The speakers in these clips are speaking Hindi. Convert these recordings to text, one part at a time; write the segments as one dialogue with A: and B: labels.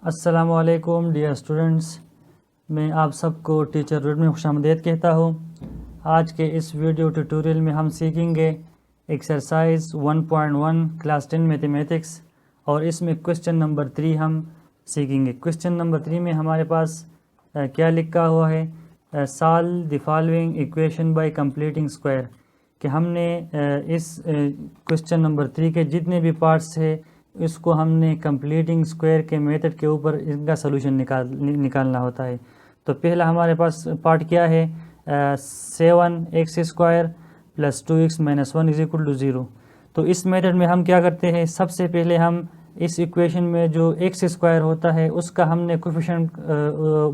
A: अस्सलामुअलैकुम डियर स्टूडेंट्स, मैं आप सबको टीचर रूट में खुशामदीद कहता हूँ। आज के इस वीडियो ट्यूटोरियल में हम सीखेंगे एक्सरसाइज 1.1 क्लास 10 मैथमेटिक्स और इसमें क्वेश्चन नंबर 3 हम सीखेंगे। क्वेश्चन नंबर 3 में हमारे पास क्या लिखा हुआ है, solve the following equation by completing square. कि हमने इस क्वेश्चन नंबर 3 के जितने भी पार्ट्स है इसको हमने कंप्लीटिंग स्क्वायर के मेथड के ऊपर इनका सोल्यूशन निकालना होता है। तो पहला हमारे पास पार्ट क्या है, 7x² + 2x - 1 = 0। तो इस मेथड में हम क्या करते हैं, सबसे पहले हम इस इक्वेशन में जो x² होता है उसका हमने कोफिशिएंट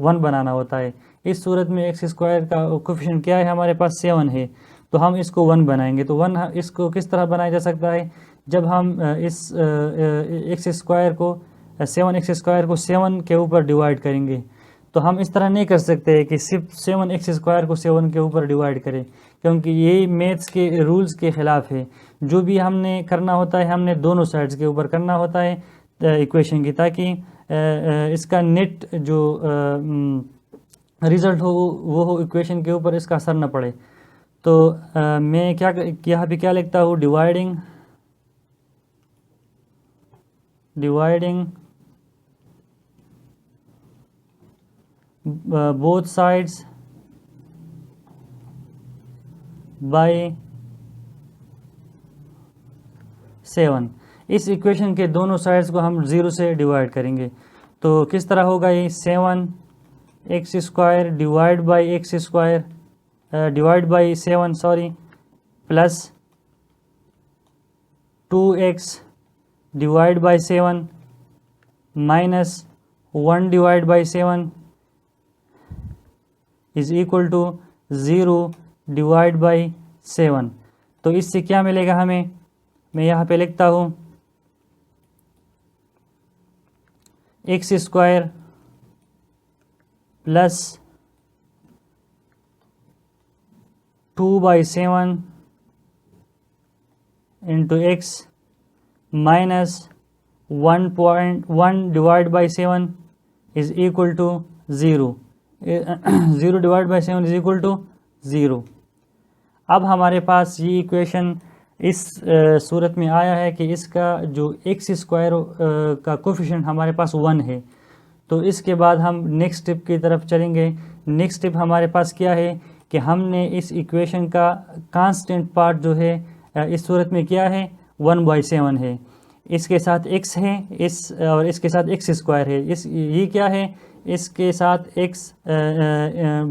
A: 1 बनाना होता है। इस सूरत में x² का कोफिशिएंट क्या है, हमारे पास 7 है, तो हम इसको 1 बनाएंगे। तो 1 इसको किस तरह बनाया जा सकता है, जब हम इस x² को 7x² को 7 के ऊपर डिवाइड करेंगे। तो हम इस तरह नहीं कर सकते कि सिर्फ 7x² को 7 के ऊपर डिवाइड करें, क्योंकि ये मैथ्स के रूल्स के ख़िलाफ़ है। जो भी हमने करना होता है हमने दोनों साइड्स के ऊपर करना होता है इक्वेशन की, ताकि इसका नेट जो रिज़ल्ट हो वो हो इक्वेशन के ऊपर इसका असर न पड़े। तो मैं क्या यहाँ पे क्या लिखता हूँ, डिवाइडिंग both sides by 7। इस इक्वेशन के दोनों साइड्स को हम 0 से डिवाइड करेंगे। तो किस तरह होगा ये, 7x² divide by x² divide by 7 plus 2x divide by 7 minus 1 divide by 7 is equal to 0 divide by 7। तो इससे क्या मिलेगा हमें, मैं यहाँ पे लिखता हूँ x² plus 2/7 into x minus 1.1 divide by 7 is equal to 0। 0 divide by 7 is equal to 0। अब हमारे पास ये इक्वेशन इस सूरत में आया है कि इसका जो x² का कोफिशिएंट हमारे पास 1 है। तो इसके बाद हम नेक्स्ट स्टेप की तरफ चलेंगे। नेक्स्ट स्टेप हमारे पास क्या है कि हमने इस इक्वेशन का कांस्टेंट पार्ट जो है इस सूरत में क्या है, 1/7 है, इसके साथ x है, और इसके साथ x² है। ये क्या है, इसके साथ x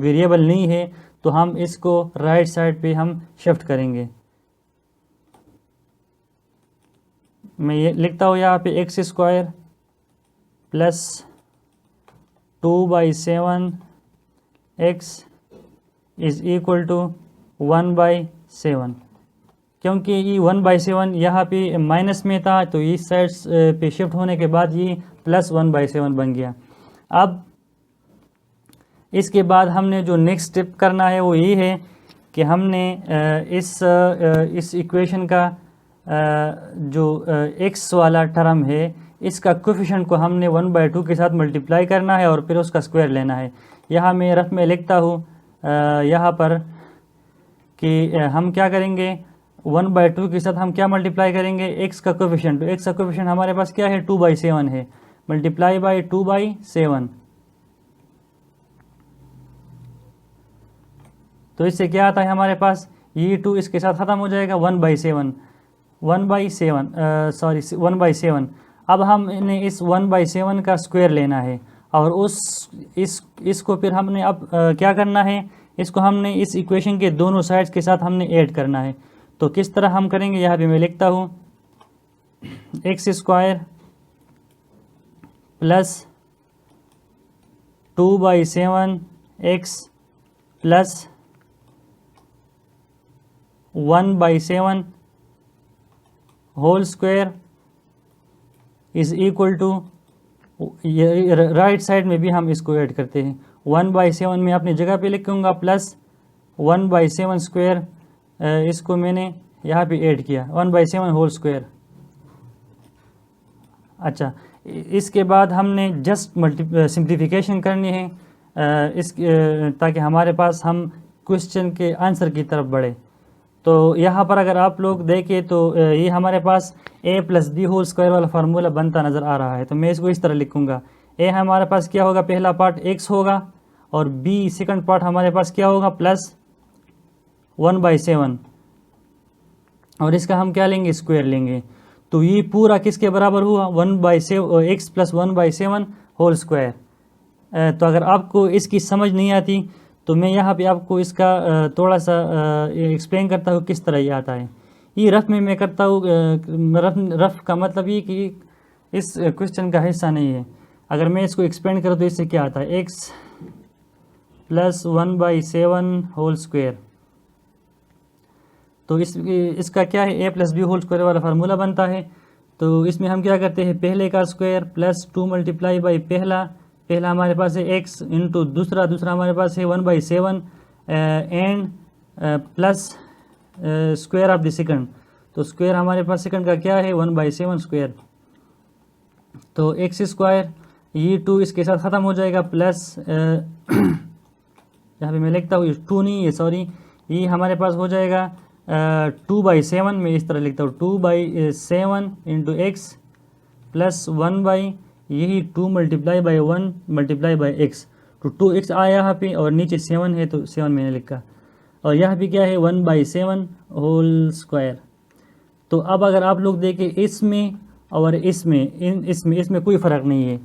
A: वेरिएबल नहीं है, तो हम इसको राइट साइड पे हम शिफ्ट करेंगे। मैं ये लिखता हूँ यहाँ पे x² plus 2/7 x is equal to 1/7। क्योंकि ये 1/7 यहाँ पे माइनस में था, तो इस साइड्स पे शिफ्ट होने के बाद ये प्लस 1/7 बन गया। अब इसके बाद हमने जो नेक्स्ट स्टेप करना है वो ये है कि हमने इस इक्वेशन का जो x वाला टर्म है इसका कोफिशिएंट को हमने 1/2 के साथ मल्टीप्लाई करना है और फिर उसका स्क्वायर लेना है। यहाँ मैं रफ में लिखता हूँ यहाँ पर कि हम क्या करेंगे, 1/2 के साथ हम क्या मल्टीप्लाई करेंगे, x का कोफिशिएंट। तो x का कोफिशिएंट हमारे पास क्या है, 2/7 है, मल्टीप्लाई बाई 2/7। तो इससे क्या आता है हमारे पास, ये 2 इसके साथ ख़त्म हो जाएगा, 1/7 1/7। अब हमने इस 1/7 का स्क्वायर लेना है और इसको फिर हमने अब क्या करना है, इसको हमने इस इक्वेशन के दोनों साइड्स के साथ हमने ऐड करना है। तो किस तरह हम करेंगे, यहाँ पे मैं लिखता हूँ x² plus 2/7 x plus 1/7 whole square is equal to, right side में भी हम इसको ऐड करते हैं। 1/7 में अपनी जगह पे लिखूँगा, प्लस 1/7 स्क्वायर, इसको मैंने यहाँ पे ऐड किया, 1/7 होल स्क्वायर। अच्छा, इसके बाद हमने जस्ट सिंप्लीफिकेशन करनी है ताकि हमारे पास हम क्वेश्चन के आंसर की तरफ बढ़े। तो यहाँ पर अगर आप लोग देखें तो ये हमारे पास a plus b whole square वाला फार्मूला बनता नज़र आ रहा है। तो मैं इसको इस तरह लिखूँगा, a हमारे पास क्या होगा, पहला पार्ट x होगा, और b सेकंड पार्ट हमारे पास क्या होगा, प्लस 1/7, और इसका हम क्या लेंगे, स्क्वायर लेंगे। तो ये पूरा किसके बराबर हुआ, 1/7 x प्लस 1/7 होल स्क्वायर। तो अगर आपको इसकी समझ नहीं आती तो मैं यहाँ पे आपको इसका थोड़ा सा एक्सप्लेन करता हूँ किस तरह ये आता है। ये रफ में मैं करता हूँ, रफ का मतलब ये कि इस क्वेश्चन का हिस्सा नहीं है। अगर मैं इसको एक्सप्लेन करूँ तो इससे क्या आता है, x प्लस 1/7 होल स्क्वायर। तो इसका क्या है, a plus b whole square वाला फार्मूला बनता है। तो इसमें हम क्या करते हैं, पहले का स्क्वायर प्लस 2 मल्टीप्लाई बाई पहला हमारे पास है x इंटू दूसरा हमारे पास है 1/7 and plus square of the second. तो स्क्वायर हमारे पास सेकंड का क्या है, 1/7 स्क्वायर। तो x स्क्वायर, ये 2 इसके साथ ख़त्म हो जाएगा, प्लस यहाँ पे मैं लिखता हूँ 2 नहीं है, सॉरी, ये हमारे पास हो जाएगा 2/7, मैं इस तरह लिखता हूँ 2/7 इंटू एक्स प्लस 1 यही 2 multiply by 1 multiply by x. तो 2x आया यहाँ पे, और नीचे 7 है तो 7 मैंने लिखा, और यहाँ पे क्या है, 1/7 होल स्क्वायर। तो अब अगर आप लोग देखें इसमें और इसमें कोई फ़र्क नहीं है।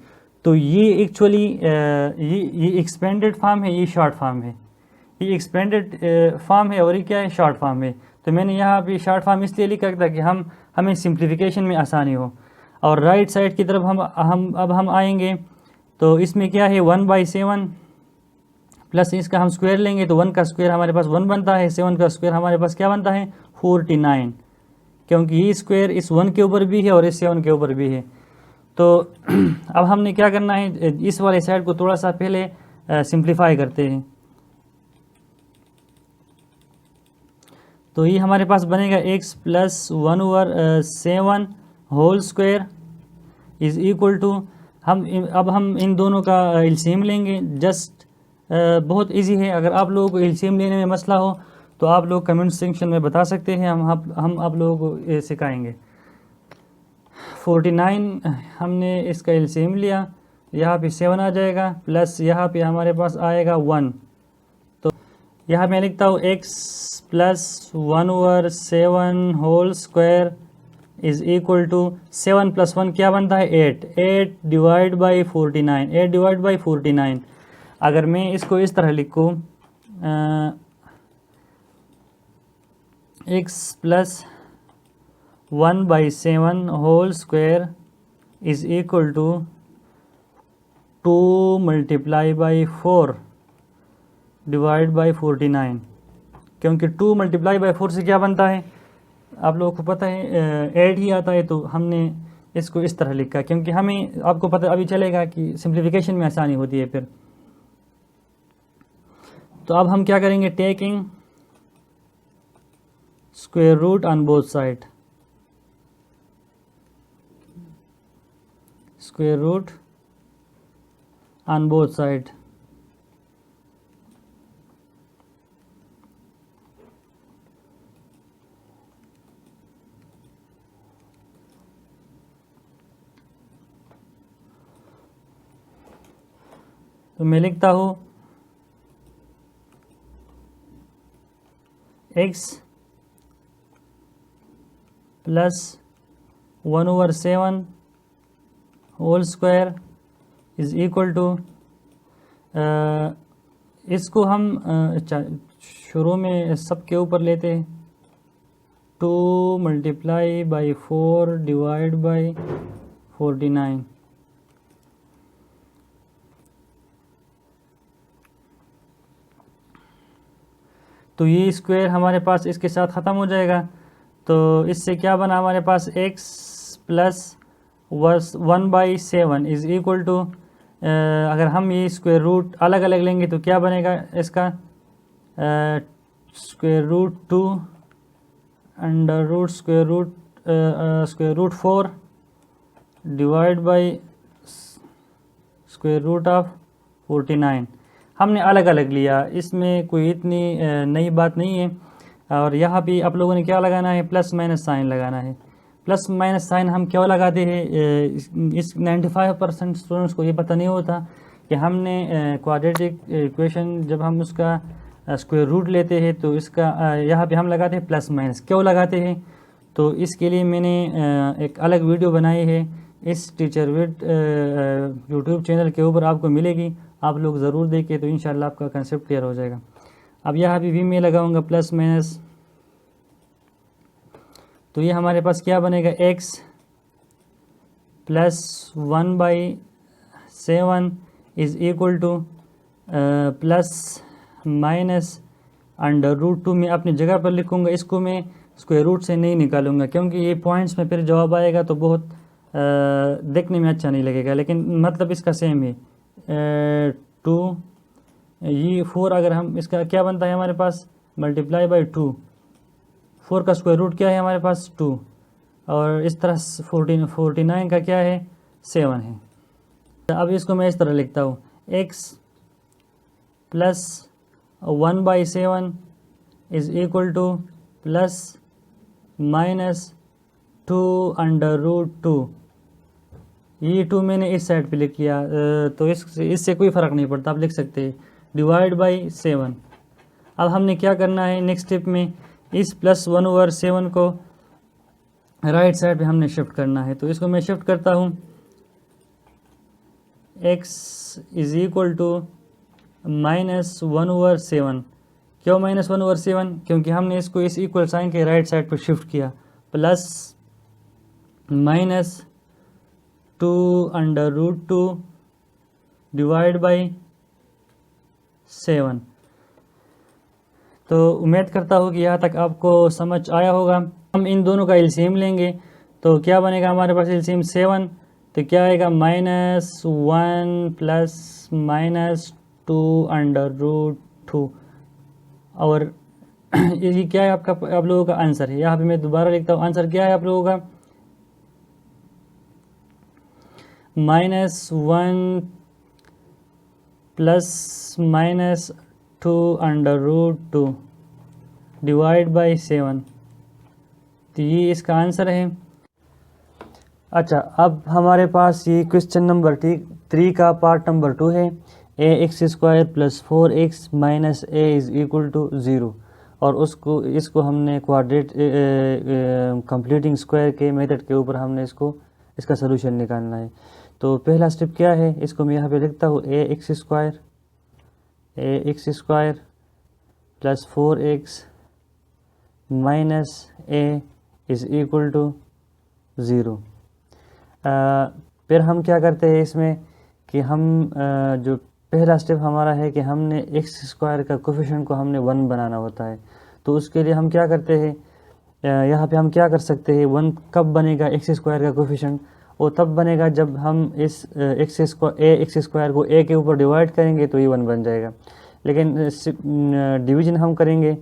A: तो ये एक्चुअली ये एक्सपेंडेड फॉर्म है, ये शॉर्ट फॉर्म है। ये एक्सपेंडेड फॉर्म है और ये क्या है, शॉर्ट फॉर्म है। तो मैंने यहाँ पे शॉर्ट फॉर्म इसलिए लिखा था कि हमें सिंप्लीफिकेशन में आसानी हो। और राइट साइड की तरफ हम आएंगे तो इसमें क्या है, 1/7 प्लस इसका हम स्क्वायर लेंगे तो 1 का स्क्वायर हमारे पास 1 बनता है, 7 का स्क्वायर हमारे पास क्या बनता है, 49, क्योंकि ये स्क्वायर इस 1 के ऊपर भी है और इस 7 के ऊपर भी है। तो अब हमने क्या करना है, इस वाले साइड को थोड़ा सा पहले सिंप्लीफाई करते हैं। तो ये हमारे पास बनेगा x plus 1/7 whole square is equal to, अब हम इन दोनों का एलसीएम लेंगे। जस्ट बहुत इजी है, अगर आप लोगों को एलसीएम लेने में मसला हो तो आप लोग कमेंट सेक्शन में बता सकते हैं, हम आप लोगों को सिखाएंगे। 49 हमने इसका एलसीएम लिया, यहाँ पे 7 आ जाएगा, प्लस यहाँ पे हमारे पास आएगा 1। तो यहाँ मैं लिखता हूँ x plus 1/7 whole square is equal to 7 plus 1 क्या बनता है, 8 डिवाइड बाई 49। अगर मैं इसको इस तरह लिखूँ, x plus 1/7 whole square is equal to 2 multiply by 4 divide by 49, क्योंकि 2 मल्टीप्लाई बाई 4 से क्या बनता है, आप लोगों को पता है 8 ही आता है। तो हमने इसको इस तरह लिखा क्योंकि हमें, आपको पता अभी चलेगा कि सिंप्लीफिकेशन में आसानी होती है फिर। तो अब हम क्या करेंगे, taking square root on both side, square root on both side. तो मैं लिखता हूँ x plus 1/7 whole square is equal to, इसको हम शुरू में सब के ऊपर लेते हैं, 2 मल्टीप्लाई बाई 4 डिवाइड बाई 49। तो ये स्क्वायर हमारे पास इसके साथ ख़त्म हो जाएगा। तो इससे क्या बना हमारे पास, x plus 1/7 is equal to, अगर हम ये स्क्वायर रूट अलग अलग लेंगे तो क्या बनेगा इसका, square root 2 under root square root 4 divide by square root of 49 हमने अलग अलग लिया, इसमें कोई इतनी नई बात नहीं है। और यहाँ भी आप लोगों ने क्या लगाना है, प्लस माइनस साइन लगाना है। प्लस माइनस साइन हम क्यों लगाते हैं, इस 95% स्टूडेंट्स को ये पता नहीं होता कि हमने क्वाड्रेटिक इक्वेशन जब हम उसका स्क्वायर रूट लेते हैं तो इसका यहाँ पे हम लगाते हैं प्लस माइनस। क्यों लगाते हैं, तो इसके लिए मैंने एक अलग वीडियो बनाई है, इस टीचर विद यूट्यूब चैनल के ऊपर आपको मिलेगी, आप लोग ज़रूर देखें तो इंशाल्लाह आपका कंसेप्ट क्लियर हो जाएगा। अब यहाँ भी मैं लगाऊंगा प्लस माइनस, तो ये हमारे पास क्या बनेगा, x plus 1/7 is equal to plus minus under root 2 में अपनी जगह पर लिखूंगा। इसको मैं स्क्वायर रूट से नहीं निकालूंगा क्योंकि ये पॉइंट्स में फिर जवाब आएगा तो बहुत देखने में अच्छा नहीं लगेगा, लेकिन मतलब इसका सेम है। 2 ये 4 अगर हम इसका क्या बनता है हमारे पास, मल्टीप्लाई बाई 2, 4 का स्क्वायर रूट क्या है हमारे पास 2, और इस तरह 49 का क्या है 7 है। अब इसको मैं इस तरह लिखता हूँ, x plus 1/7 is equal to plus minus 2 under root 2। ये 2 मैंने इस साइड पे लिख लिया, तो इससे कोई फ़र्क नहीं पड़ता, आप लिख सकते हैं डिवाइड बाई 7। अब हमने क्या करना है नेक्स्ट स्टेप में, इस प्लस 1/7 को राइट साइड पे हमने शिफ्ट करना है। तो इसको मैं शिफ्ट करता हूँ, x is equal to minus 1/7। क्यों माइनस 1/7, क्योंकि हमने इसको इस इक्वल साइन के राइट साइड पर शिफ्ट किया, plus minus 2 under root 2 divide by 7। तो उम्मीद करता हूँ कि यहाँ तक आपको समझ आया होगा। हम इन दोनों का एलसीएम लेंगे तो क्या बनेगा हमारे पास, एलसीएम 7, तो क्या आएगा -1 प्लस -2 अंडर रूट 2। और ये क्या है आपका, आप लोगों का आंसर है। यहाँ पे मैं दोबारा लिखता हूँ, आंसर क्या है आप लोगों का, -1 plus -2 under root 2 divide by 7। तो ये इसका आंसर है। अच्छा, अब हमारे पास ये क्वेश्चन नंबर 3 का पार्ट नंबर 2 है, ax² plus 4x minus a is equal to 0, और इसको हमने क्वाड्रेट कंप्लीटिंग स्क्वायर के मेथड के ऊपर हमने इसका सलूशन निकालना है। तो पहला स्टेप क्या है, इसको मैं यहाँ पे लिखता हूँ, ax² plus 4x minus a is equal to 0। फिर हम क्या करते हैं इसमें कि हम जो पहला स्टेप हमारा है कि हमने x² का कोफिशिएंट को हमने 1 बनाना होता है। तो उसके लिए हम क्या करते हैं, यहाँ पे हम क्या कर सकते हैं, 1 कब बनेगा x² का कोफिशिएंट, वो तब बनेगा जब हम इस x² को a के ऊपर डिवाइड करेंगे तो ये 1 बन जाएगा। लेकिन डिवीजन हम करेंगे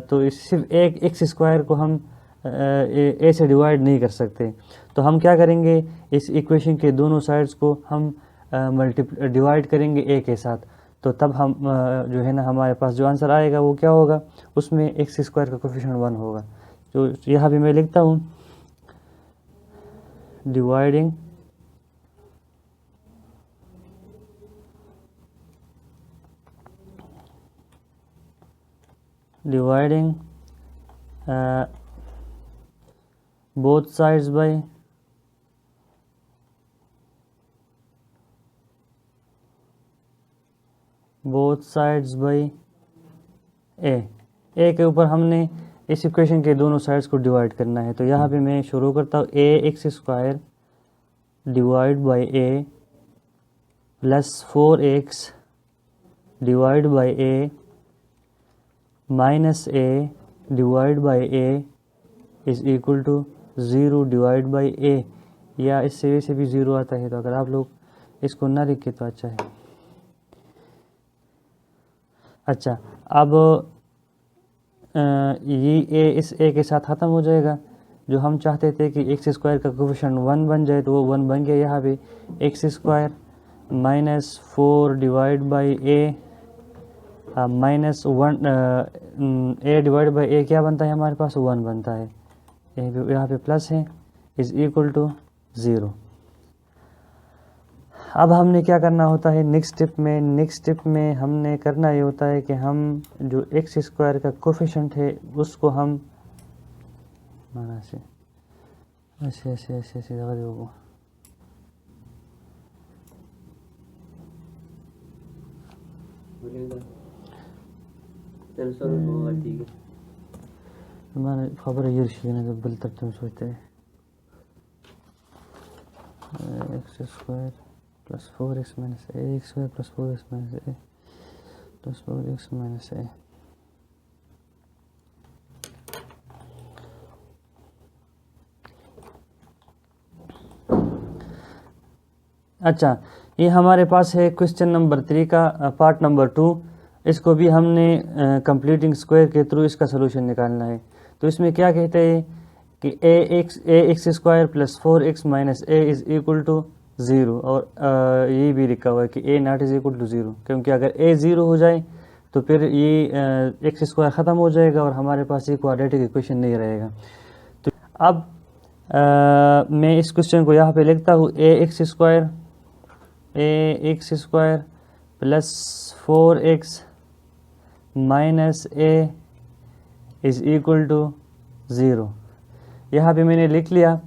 A: तो सिर्फ एक x² को हम a से डिवाइड नहीं कर सकते। तो हम क्या करेंगे, इस इक्वेशन के दोनों साइड्स को हम डिवाइड करेंगे a के साथ, तो तब हम जो है ना हमारे पास जो आंसर आएगा वो क्या होगा, उसमें x² का कोफिशिएंट 1 होगा। तो यहाँ भी मैं लिखता हूँ, dividing both sides by a के ऊपर हमने इस इक्वेशन के दोनों साइड्स को डिवाइड करना है। तो यहाँ पे मैं शुरू करता हूँ, ax² divide by a plus 4x divide by a minus a divide by a is equal to 0 divide by a, या इससे वैसे भी 0 आता है, तो अगर आप लोग इसको ना लिखे तो अच्छा है। अच्छा, अब ये a इस a के साथ ख़त्म हो जाएगा। जो हम चाहते थे कि x² का कोफिशिएंट 1 बन जाए तो वो 1 बन गया। यहाँ पे x² -4 divide by a -1 a divide by a क्या बनता है हमारे पास 1 बनता है, यहाँ पे प्लस है, इज़ इक्वल टू 0। अब हमने क्या करना होता है नेक्स्ट स्टेप में हमने करना ये होता है कि हम जो एक्स स्क्वायर का कोफिशेंट है उसको हम ऐसे लगा दो। हमारे खबर ये बल तक तुम सोचते हैं x square plus 4x minus a x square plus 4x minus a plus 4x minus a. अच्छा, ये हमारे पास है क्वेश्चन नंबर 3 का पार्ट नंबर 2। इसको भी हमने कंप्लीटिंग स्क्वायर के थ्रू इसका सोल्यूशन निकालना है। तो इसमें क्या कहते हैं कि a x square plus 4x minus a is equal to 0, और ये भी लिखा हुआ है कि a not is equal to 0, क्योंकि अगर ए 0 हो जाए तो फिर ये एक्स स्क्वायर ख़त्म हो जाएगा और हमारे पास ये क्वाड्रेटिक इक्वेशन नहीं रहेगा। तो अब मैं इस क्वेश्चन को यहाँ पे लिखता हूँ a x square plus 4x minus a is equal to 0। यहाँ पे मैंने लिख लिया।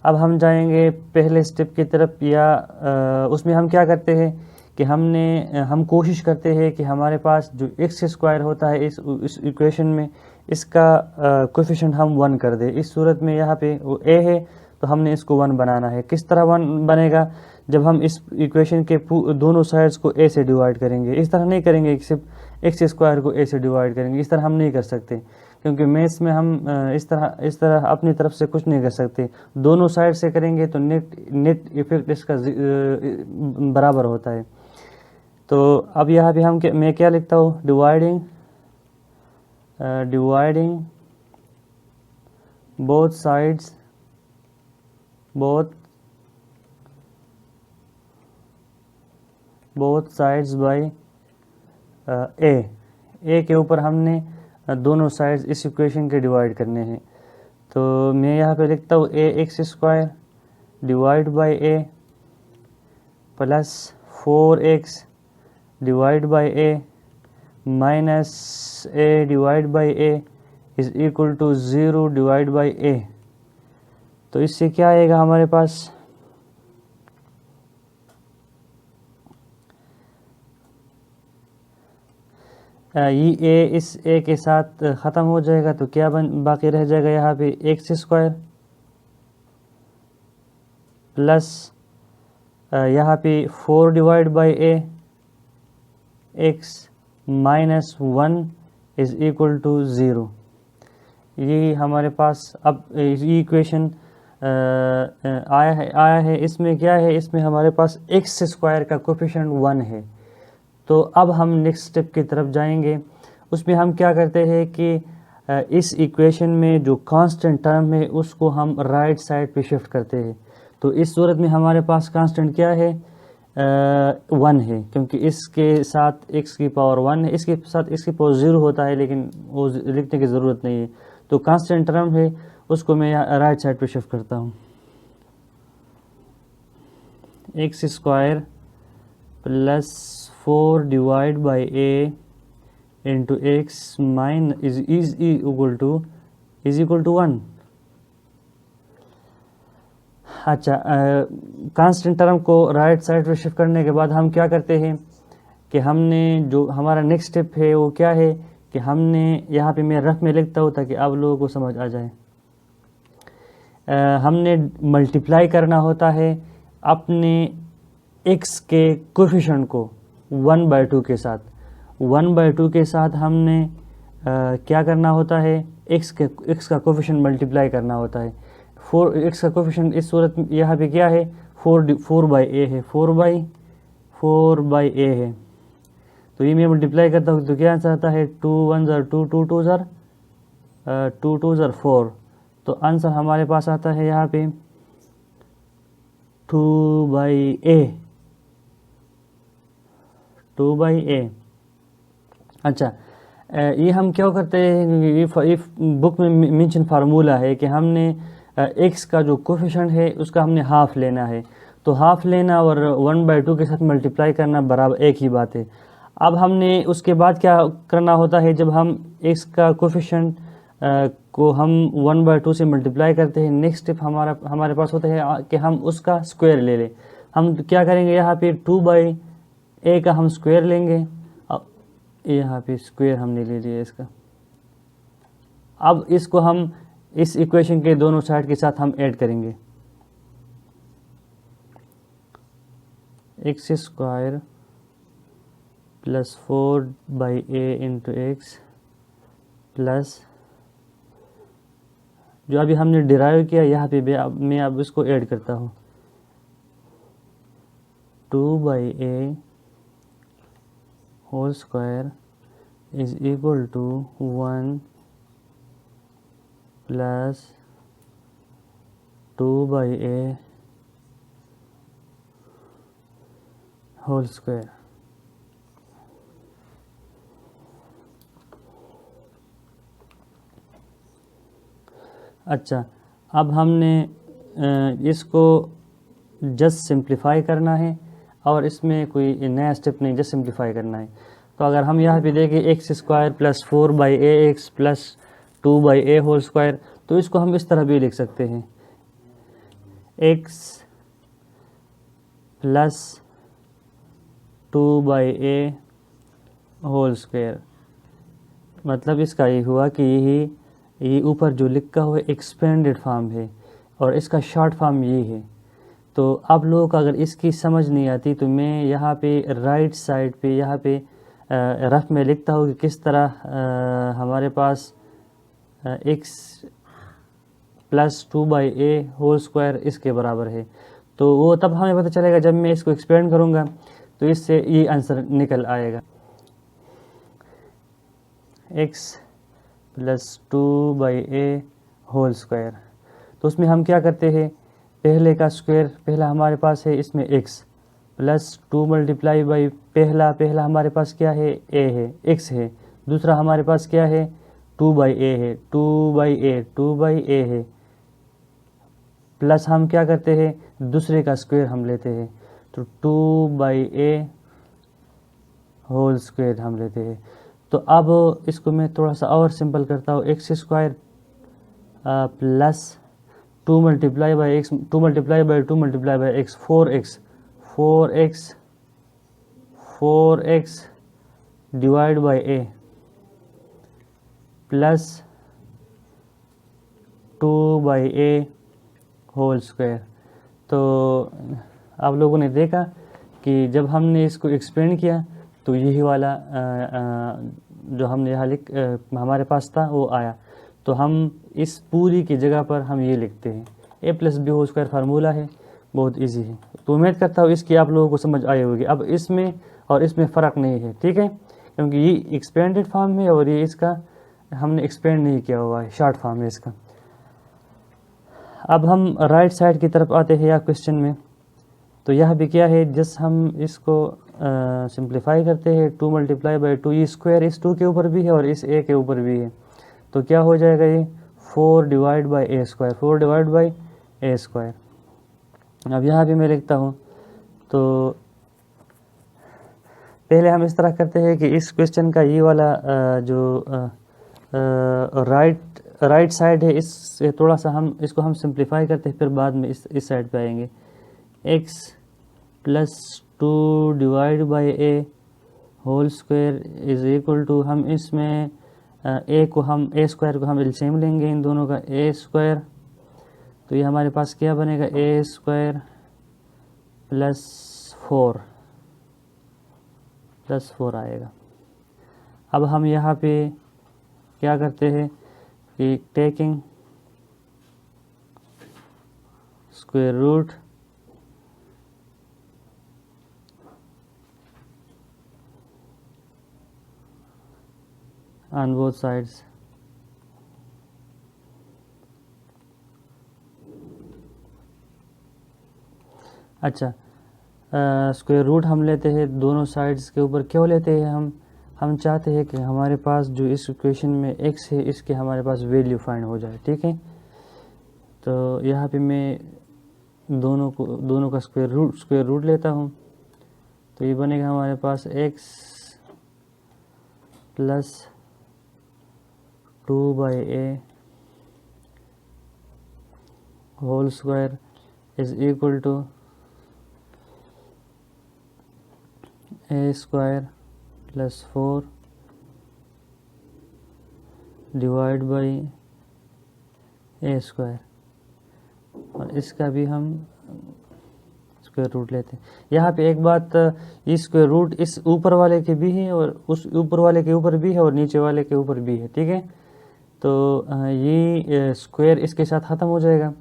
A: अब हम जाएंगे पहले स्टेप की तरफ, या उसमें हम क्या करते हैं कि हम कोशिश करते हैं कि हमारे पास जो एक्स स्क्वायर होता है इस इक्वेशन में इसका कोफिशिएंट हम 1 कर दें। इस सूरत में यहाँ पे वो ए है तो हमने इसको 1 बनाना है। किस तरह 1 बनेगा, जब हम इस इक्वेशन के दोनों साइड्स को ए से डिवाइड करेंगे। इस तरह नहीं करेंगे कि सिर्फ एक्स स्क्वायर को ए से डिवाइड करेंगे, इस तरह हम नहीं कर सकते, क्योंकि मैथ्स में हम इस तरह अपनी तरफ से कुछ नहीं कर सकते। दोनों साइड से करेंगे तो नेट इफेक्ट इसका बराबर होता है। तो अब यहाँ पे मैं क्या लिखता हूँ, डिवाइडिंग बोथ साइड्स बाय ए के ऊपर हमने दोनों साइड्स इस इक्वेशन के डिवाइड करने हैं। तो मैं यहाँ पे लिखता हूँ a x square divide by a plus 4x divide by a minus a divide by a is equal to 0 divide by a. तो इससे क्या आएगा हमारे पास, ये ए इस ए के साथ ख़त्म हो जाएगा तो क्या बाकी रह जाएगा यहाँ पे एक्स स्क्वायर प्लस यहाँ पे 4 divide by a x minus 1 is equal to 0। ये हमारे पास अब ये इक्वेशन आया है। इसमें क्या है, इसमें हमारे पास एक्स स्क्वायर का कोफिशिएंट 1 है। तो अब हम नेक्स्ट स्टेप की तरफ जाएंगे। उसमें हम क्या करते हैं कि इस इक्वेशन में जो कांस्टेंट टर्म है उसको हम राइट साइड पे शिफ्ट करते हैं। तो इस सूरत में हमारे पास कांस्टेंट क्या है, 1 है, क्योंकि इसके साथ x की पावर 1 है, इसके साथ x की पावर 0 होता है, लेकिन वो लिखने की ज़रूरत नहीं है। तो कांस्टेंट टर्म है उसको मैं राइट साइड पे शिफ्ट करता हूँ। X square plus 4 divide by a into x minus is equal to 1। अच्छा, कांस्टेंट टर्म को राइट साइड पे शिफ्ट करने के बाद हम क्या करते हैं कि हमने जो हमारा नेक्स्ट स्टेप है वो क्या है कि हमने यहाँ पे मैं रफ में लिखता हूँ ताकि आप लोगों को समझ आ जाए। हमने मल्टीप्लाई करना होता है अपने x के कोफिशिएंट को 1/2 के साथ। 1/2 के साथ हमने क्या करना होता है, x का कोफिशिएंट मल्टीप्लाई करना होता है। x का कोफिशिएंट इस सूरत में यहाँ पे क्या है, 4/a है, 4/a है। तो ये मैं मल्टीप्लाई करता हूँ तो क्या आंसर आता है, 2 1 2 2 2 2 2 4। तो आंसर हमारे पास आता है यहाँ पे 2/a। 2/a। अच्छा, ये हम क्या करते हैं, ये बुक में मेंशन फार्मूला है कि हमने x का जो कोफिशिएंट है उसका हमने हाफ लेना है, तो हाफ लेना और 1/2 के साथ मल्टीप्लाई करना बराबर एक ही बात है। अब हमने उसके बाद क्या करना होता है, जब हम x का कोफिशिएंट को हम 1/2 से मल्टीप्लाई करते हैं, नेक्स्ट स्टेप हमारे पास होता है कि हम उसका स्क्वायर ले लें। हम क्या करेंगे, यहाँ पे 2/a का हम स्क्वायर लेंगे, यहाँ पे स्क्वायर हमने ले लिया इसका। अब इसको हम इस इक्वेशन के दोनों साइड के साथ हम ऐड करेंगे, x square plus 4/a into x plus जो अभी हमने डिराइव किया, यहाँ पे मैं अब इसको ऐड करता हूँ, 2/a whole square is equal to 1 plus 2/a whole square. अच्छा, अब हमने इसको जस्ट सिंप्लीफाई करना है और इसमें कोई नया स्टेप नहीं, जस्ट सिंप्लीफाई करना है। तो अगर हम यहाँ पे देखें x square plus 4/a x plus 2/a whole square, तो इसको हम इस तरह भी लिख सकते हैं, x plus 2/a whole square. मतलब इसका ये हुआ कि ये ऊपर जो लिखा हुआ एक्सपेंडेड फॉर्म है और इसका शॉर्ट फॉर्म ये है। तो आप लोगों को अगर इसकी समझ नहीं आती तो मैं यहाँ पे राइट साइड पे यहाँ पे रफ में लिखता हूँ कि किस तरह हमारे पास x plus 2/a whole square इसके बराबर है। तो वो तब हमें पता चलेगा जब मैं इसको एक्सपेंड करूँगा, तो इससे ये आंसर निकल आएगा, x plus 2/a whole square. तो उसमें हम क्या करते हैं, पहले का स्क्वायर पहला हमारे पास है, इसमें x प्लस 2 मल्टीप्लाई बाई पहला हमारे पास क्या है, a है, x है। दूसरा हमारे पास क्या है, 2/a है, 2/a है। प्लस हम क्या करते हैं, दूसरे का स्क्वायर हम लेते हैं, तो 2/a होल स्क्वायर हम लेते हैं। तो अब इसको मैं थोड़ा सा और सिंपल करता हूँ, x square plus 2 multiply by x, 2 multiply by 2 multiply by x, 4x divide by a plus 2/a whole square. तो आप लोगों ने देखा कि जब हमने इसको एक्सपेंड किया तो यही वाला जो हमने यहाँ हमारे पास था वो आया। तो हम इस पूरी की जगह पर हम ये लिखते हैं, a plus b whole square formula है, बहुत इजी है। तो उम्मीद करता हूँ इसकी आप लोगों को समझ आई होगी। अब इसमें और इसमें फ़र्क नहीं है, ठीक है, क्योंकि ये एक्सपेंडेड फॉर्म है और ये इसका हमने एक्सपेंड नहीं किया हुआ है, शॉर्ट फॉर्म है इसका। अब हम राइट साइड की तरफ आते हैं या क्वेश्चन में, तो यह भी क्या है, जस्ट हम इसको सिंप्लीफाई करते हैं, 2 मल्टीप्लाई बाई 2, ये स्क्वायर इस 2 के ऊपर भी है और इस a के ऊपर भी है, तो क्या हो जाएगा ये 4 divide by a square, 4 divide by a square. अब यहाँ भी मैं लिखता हूँ, तो पहले हम इस तरह करते हैं कि इस क्वेश्चन का ये वाला जो राइट साइड है, इससे थोड़ा सा हम इसको हम सिंप्लीफाई करते हैं, फिर बाद में इस साइड पे आएंगे, x plus 2 divide by a whole square is equal to, हम इसमें a स्क्वायर को हम एलसीएम लेंगे इन दोनों का, a स्क्वायर, तो ये हमारे पास क्या बनेगा, a स्क्वायर प्लस 4 आएगा। अब हम यहाँ पे क्या करते हैं कि taking square root on both sides, अच्छा स्क्वायर रूट हम लेते हैं दोनों साइड्स के ऊपर। क्यों लेते हैं हम चाहते हैं कि हमारे पास जो इस इक्वेशन में x है इसके हमारे पास वैल्यू फाइंड हो जाए, ठीक है। तो यहाँ पे मैं दोनों का स्क्वायर रूट लेता हूँ, तो ये बनेगा हमारे पास x plus 2/a whole square is equal to a square plus 4 divide by a square, और इसका भी हम स्क्वायर रूट लेते हैं। यहाँ पे एक बात, ये स्क्वायर रूट इस ऊपर वाले के भी है और उस ऊपर वाले के ऊपर भी है और नीचे वाले के ऊपर भी है, ठीक है। तो ये स्क्वायर इसके साथ ख़त्म हो जाएगा,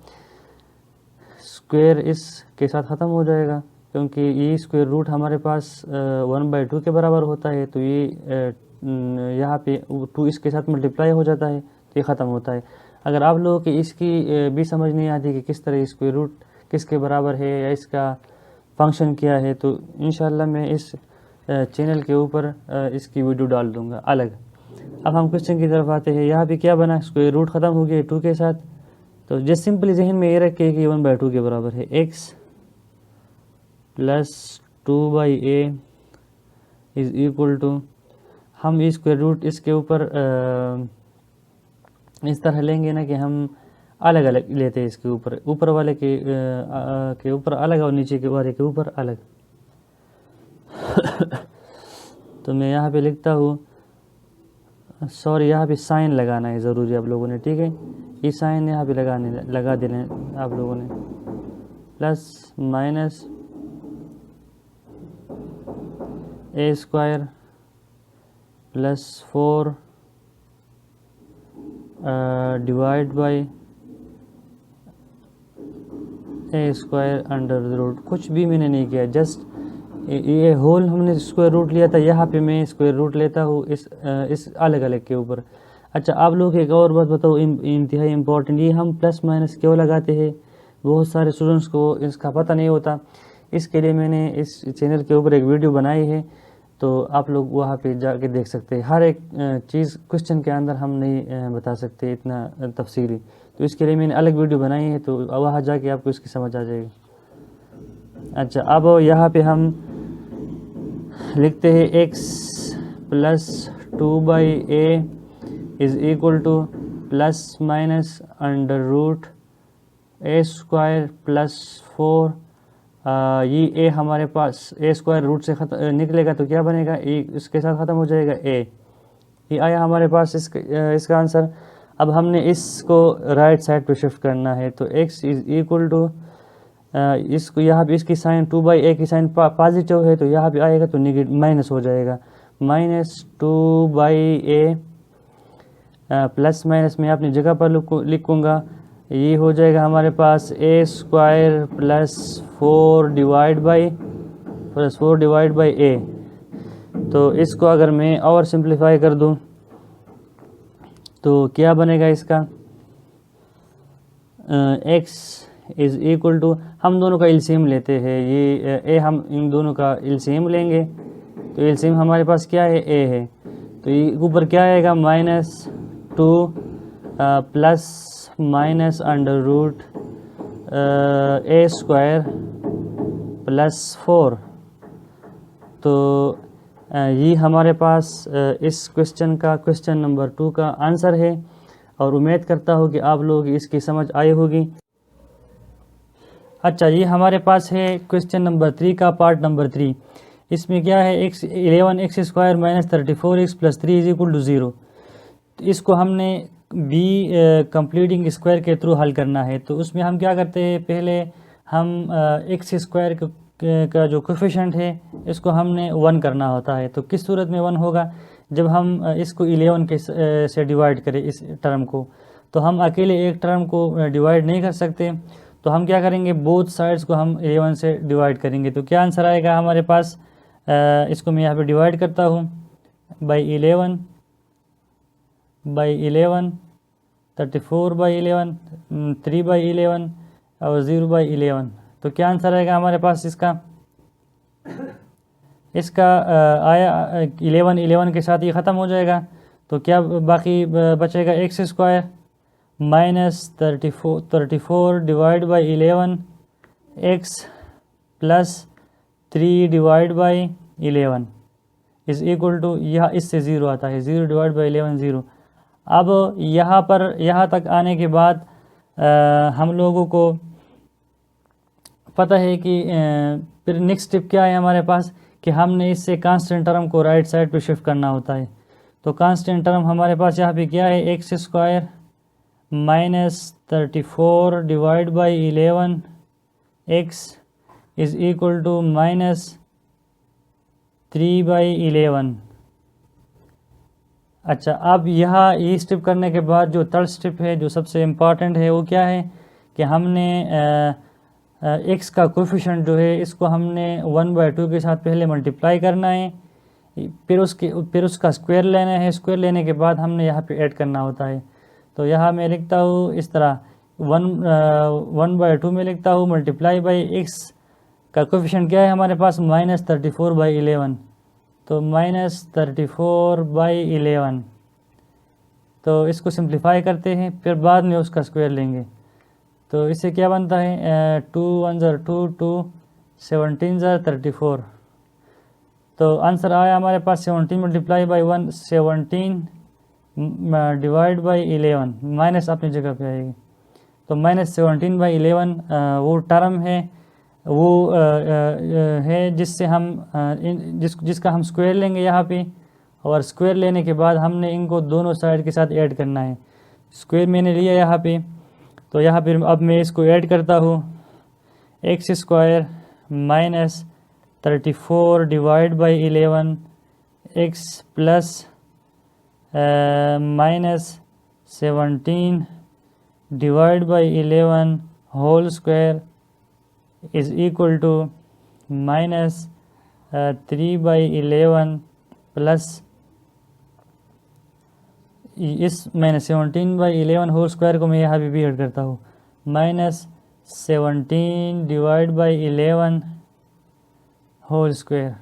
A: स्क्वायर इसके साथ ख़त्म हो जाएगा, क्योंकि ये स्क्वायर रूट हमारे पास 1/2 के बराबर होता है। तो ये यहाँ पे 2 इसके साथ मल्टीप्लाई हो जाता है, तो ये ख़त्म होता है। अगर आप लोगों की इसकी भी समझ नहीं आती कि किस तरह स्क्वायर रूट किसके बराबर है या इसका फंक्शन क्या है, तो इंशाल्लाह मैं इस चैनल के ऊपर इसकी वीडियो डाल दूँगा अलग। अब हम क्वेश्चन की तरफ आते हैं। यहाँ पे क्या बना, स्क्वायर रूट ख़त्म हो गया 2 के साथ, तो जस्ट सिंपली जहन में ये रखे कि 1/2 के बराबर है। x plus 2/a is equal to, हम स्क्वायर रूट इसके ऊपर इस तरह लेंगे ना कि हम अलग अलग लेते हैं, इसके ऊपर वाले के ऊपर अलग और नीचे के वाले के ऊपर अलग। तो मैं यहाँ पे लिखता हूँ, सॉरी यहाँ पे साइन लगाना है ज़रूरी आप लोगों ने, ठीक है। ये साइन यहाँ पे लगा देना आप लोगों ने, plus minus a square plus 4 divide by a square under root. कुछ भी मैंने नहीं किया, जस्ट ये होल हमने स्क्वायर रूट लिया था, यहाँ पे मैं स्क्वायर रूट लेता हूँ इस अलग अलग के ऊपर। अच्छा, आप लोग एक और बात बताओ, इंतहाई इम्पोर्टेंट, ये हम प्लस माइनस क्यों लगाते हैं? बहुत सारे स्टूडेंट्स को इसका पता नहीं होता। इसके लिए मैंने इस चैनल के ऊपर एक वीडियो बनाई है, तो आप लोग वहाँ पे जाके देख सकते हैं। हर एक चीज़ क्वेश्चन के अंदर हम नहीं बता सकते इतना तफसीली, तो इसके लिए मैंने अलग वीडियो बनाई है, तो वहाँ जाके आपको इसकी समझ आ जाएगी। अच्छा, अब यहाँ पे हम लिखते हैं x plus 2/a is equal to plus minus under root a square plus 4। ये a हमारे पास a स्क्वायर रूट से निकलेगा तो क्या बनेगा, इसके साथ ख़त्म हो जाएगा a। ये आया हमारे पास इसका आंसर। अब हमने इसको राइट साइड पे शिफ्ट करना है, तो x इज इक्वल टू, इसको यहाँ पे इसकी साइन 2/a की साइन पॉजिटिव है, तो यहाँ पे आएगा तो नेगेटिव माइनस हो जाएगा, माइनस 2/a प्लस माइनस मैं अपनी जगह पर लिखूँगा। ये हो जाएगा हमारे पास a square plus 4 divide by a। तो इसको अगर मैं और सिंप्लीफाई कर दूं तो क्या बनेगा इसका, x इज़ इक्वल टू, हम दोनों का एलसीएम लेते हैं, ये a हम इन दोनों का एलसीएम लेंगे, तो एलसीएम हमारे पास क्या है, a है, तो ये ऊपर क्या आएगा, -2 plus minus under root a square plus 4। तो ये हमारे पास इस क्वेश्चन नंबर 2 का आंसर है, और उम्मीद करता हूँ कि आप लोग इसकी समझ आई होगी। अच्छा, ये हमारे पास है क्वेश्चन नंबर 3 का पार्ट नंबर 3। इसमें क्या है, 11x square minus 34x plus 3 is equal to 0। तो इसको हमने बी कंप्लीटिंग स्क्वायर के थ्रू हल करना है। तो उसमें हम क्या करते हैं, पहले हम एक्स स्क्वायर का जो कोफिशिएंट है इसको हमने 1 करना होता है। तो किस सूरत में 1 होगा, जब हम इसको 11 के से डिवाइड करें इस टर्म को, तो हम अकेले एक टर्म को डिवाइड नहीं कर सकते, तो हम क्या करेंगे, बोथ साइड्स को हम 11 से डिवाइड करेंगे। तो क्या आंसर आएगा हमारे पास, इसको मैं यहाँ पे डिवाइड करता हूँ बाई 11 34/11 3/11 और 0/11। तो क्या आंसर आएगा हमारे पास इसका, इसका आया 11 के साथ ये ख़त्म हो जाएगा, तो क्या बाकी बचेगा x square minus 34 divide by 11 x plus 3 divide by 11 is equal to, यह इससे 0 आता है, 0 डिवाइड बाई 11 0। अब यहाँ तक आने के बाद हम लोगों को पता है कि फिर नेक्स्ट स्टेप क्या है हमारे पास कि हमने इससे कांस्टेंट टर्म को राइट साइड पे शिफ्ट करना होता है। तो कांस्टेंट टर्म हमारे पास यहाँ पे क्या है, x square minus 34 divide by 11 x is equal to minus 3 by 11। अच्छा, अब यहाँ ये स्टेप करने के बाद जो थर्ड स्टेप है, जो सबसे इम्पॉर्टेंट है, वो क्या है कि हमने एक्स का कोफिशिएंट जो है इसको हमने 1/2 के साथ पहले मल्टीप्लाई करना है, फिर उसका स्क्वायर लेना है। स्क्वायर लेने के बाद हमने यहाँ पे ऐड करना होता है। तो यहाँ मैं लिखता हूँ इस तरह 1/2 में लिखता हूँ मल्टीप्लाई बाई एक्स का कोफिशिएंट क्या है हमारे पास, माइनस 34/11। तो माइनस 34/11। तो इसको सिंप्लीफाई करते हैं, फिर बाद में उसका स्क्वायर लेंगे। तो इससे क्या बनता है, 2 1 ज़र 2 2 17 ज़र 34। तो आंसर आया हमारे पास 17 multiply by 1 17 divide by 11, minus अपनी जगह पे आएगी। तो माइनस 17/11 वो टर्म है, वो है जिससे हम जिसका हम स्क्वायर लेंगे यहाँ पे, और स्क्वायर लेने के बाद हमने इनको दोनों साइड के साथ ऐड करना है। स्क्वायर मैंने लिया यहाँ पे, तो यहाँ पे अब मैं इसको ऐड करता हूँ, x square minus 34 divide by 11 x plus minus 17 divide by 11 whole square is equal to minus 3/11 plus इस माइनस 17/11 होल स्क्वायर को मैं यहाँ भी ऐड करता हूँ, minus 17 divide by 11 whole square.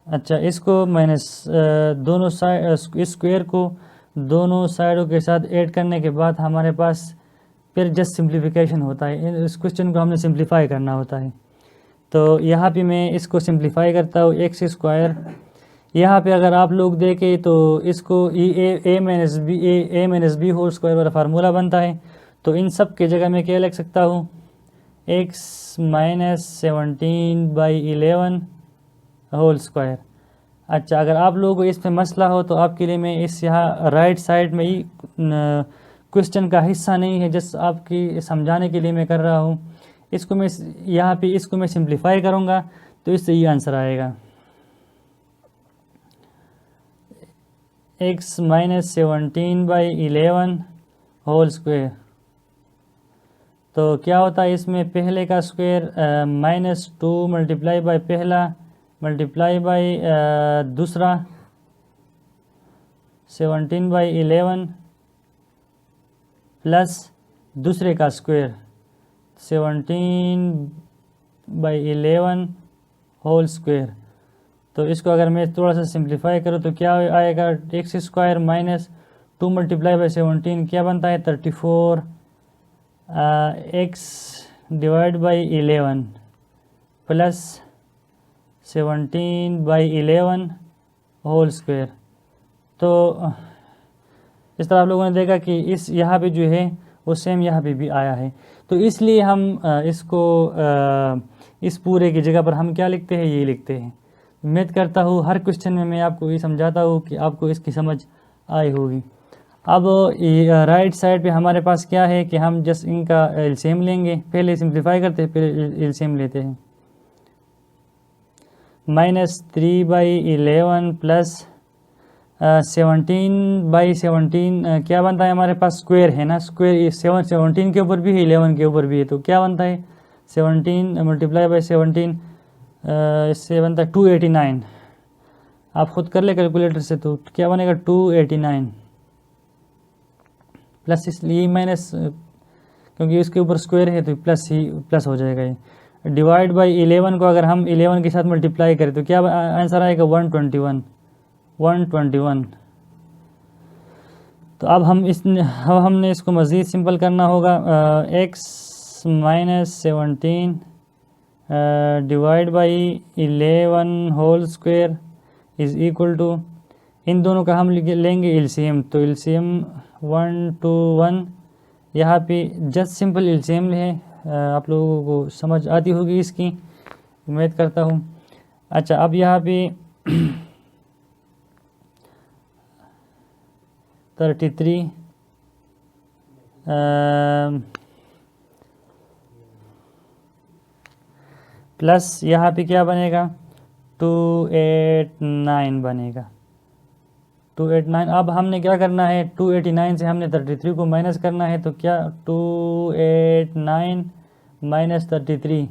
A: अच्छा, इसको माइनस दोनों साइड, इस स्क्वायर को दोनों साइडों के साथ ऐड करने के बाद हमारे पास फिर जस्ट सिंप्लीफिकेशन होता है। इस क्वेश्चन को हमने सिंप्लीफाई करना होता है। तो यहाँ पे मैं इसको सिंप्लीफाई करता हूँ, एक्स स्क्वायर, यहाँ पे अगर आप लोग देखें तो इसको ए माइनस बी होल स्क्वायर वाला फार्मूला बनता है। तो इन सब के जगह मैं क्या लिख सकता हूँ, एक्स माइनस 17/11 होल स्क्वायर। अच्छा, अगर आप लोगों को इस पे मसला हो तो आपके लिए मैं इस यहाँ राइट साइड में ही क्वेश्चन का हिस्सा नहीं है, जस्ट आपकी समझाने के लिए मैं कर रहा हूँ। इसको मैं यहाँ पे इसको मैं सिंप्लीफाई करूँगा तो इससे ये आंसर आएगा, एक्स माइनस 17/11 होल स्क्वायर। तो क्या होता है इसमें, पहले का स्क्वायर -2 मल्टीप्लाई बाई पहला मल्टीप्लाई बाई दूसरा 17/11 प्लस दूसरे का स्क्वायर 17/11 होल स्क्वायर। तो इसको अगर मैं थोड़ा सा सिंप्लीफाई करूँ तो क्या आएगा, x square minus 2 multiply by 17 क्या बनता है 34 x divide by 11 plus 17/11 whole square. तो इस तरह आप लोगों ने देखा कि इस यहाँ पे जो है वो सेम यहाँ पे भी आया है। तो इसलिए हम इसको इस पूरे की जगह पर हम क्या लिखते हैं, ये लिखते हैं। उम्मीद करता हूँ हर क्वेश्चन में मैं आपको ये समझाता हूँ कि आपको इसकी समझ आई होगी। अब राइट साइड पे हमारे पास क्या है कि हम जस्ट इनका एलसीएम लेंगे, पहले सिंप्लीफाई करते हैं फिर एलसीएम लेते हैं। -3/11 प्लस 17/17 क्या बनता है हमारे पास, स्क्वायर है ना, स्क्वायर 17 के ऊपर भी है 11 के ऊपर भी है। तो क्या बनता है 17 मल्टीप्लाई बाई 17 इससे बनता है 289। आप खुद कर ले कैलकुलेटर से, तो क्या बनेगा 289 प्लस इसलिए माइनस, क्योंकि इसके ऊपर स्क्वायर है तो प्लस ही प्लस हो जाएगा ये डिवाइड बाई 11 को अगर हम 11 के साथ मल्टीप्लाई करें तो क्या आंसर आएगा 121। तो अब हमने इसको मज़ीद सिंपल करना होगा। x minus 17 divide by 11 whole square is equal to, इन दोनों का हम लेंगे एलसीएम, तो एलसीएम 1 to 1, यहाँ पे जस्ट सिंपल एलसीएम है। आप लोगों को समझ आती होगी इसकी, उम्मीद करता हूँ। अच्छा, अब यहाँ पे 33 प्लस यहाँ पे क्या बनेगा 289 बनेगा 289। अब हमने क्या करना है, 289 से हमने 33 को माइनस करना है, तो क्या 289 माइनस 33